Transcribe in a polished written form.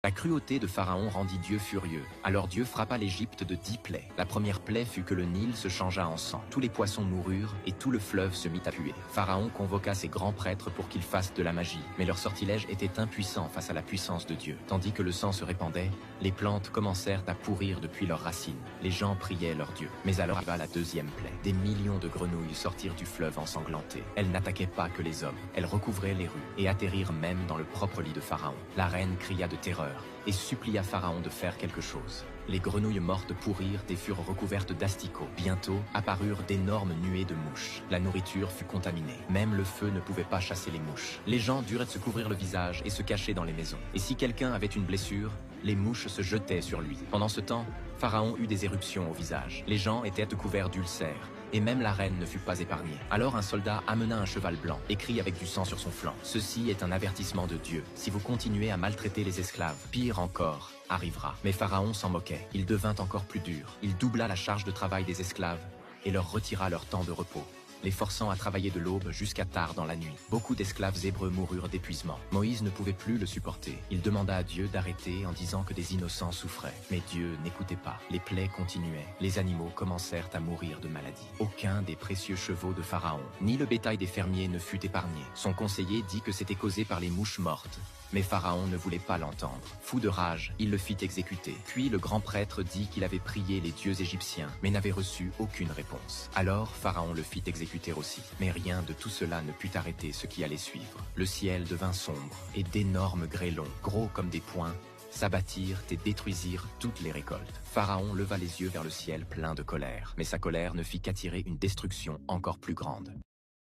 La cruauté de Pharaon rendit Dieu furieux. Alors Dieu frappa l'Égypte de 10 plaies. La première plaie fut que le Nil se changea en sang. Tous les poissons moururent et tout le fleuve se mit à puer. Pharaon convoqua ses grands prêtres pour qu'ils fassent de la magie. Mais leur sortilège était impuissant face à la puissance de Dieu. Tandis que le sang se répandait, les plantes commencèrent à pourrir depuis leurs racines. Les gens priaient leur Dieu. Mais alors arriva la deuxième plaie. Des millions de grenouilles sortirent du fleuve ensanglantées. Elles n'attaquaient pas que les hommes. Elles recouvraient les rues et atterrirent même dans le propre lit de Pharaon. La reine cria de terreur et supplia Pharaon de faire quelque chose. Les grenouilles mortes pourrirent et furent recouvertes d'asticots. Bientôt apparurent d'énormes nuées de mouches. La nourriture fut contaminée. Même le feu ne pouvait pas chasser les mouches. Les gens durent se couvrir le visage et se cacher dans les maisons. Et si quelqu'un avait une blessure, les mouches se jetaient sur lui. Pendant ce temps, Pharaon eut des éruptions au visage. Les gens étaient couverts d'ulcères. Et même la reine ne fut pas épargnée. Alors un soldat amena un cheval blanc, écrit avec du sang sur son flanc. Ceci est un avertissement de Dieu. Si vous continuez à maltraiter les esclaves, pire encore arrivera. Mais Pharaon s'en moquait. Il devint encore plus dur. Il doubla la charge de travail des esclaves et leur retira leur temps de repos, les forçant à travailler de l'aube jusqu'à tard dans la nuit. Beaucoup d'esclaves hébreux moururent d'épuisement. Moïse ne pouvait plus le supporter. Il demanda à Dieu d'arrêter en disant que des innocents souffraient. Mais Dieu n'écoutait pas. Les plaies continuaient. Les animaux commencèrent à mourir de maladie. Aucun des précieux chevaux de Pharaon, ni le bétail des fermiers ne fut épargné. Son conseiller dit que c'était causé par les mouches mortes. Mais Pharaon ne voulait pas l'entendre. Fou de rage, il le fit exécuter. Puis le grand prêtre dit qu'il avait prié les dieux égyptiens, mais n'avait reçu aucune réponse. Alors Pharaon le fit exécuter aussi. Mais rien de tout cela ne put arrêter ce qui allait suivre. Le ciel devint sombre, et d'énormes grêlons, gros comme des poings, s'abattirent et détruisirent toutes les récoltes. Pharaon leva les yeux vers le ciel plein de colère, mais sa colère ne fit qu'attirer une destruction encore plus grande.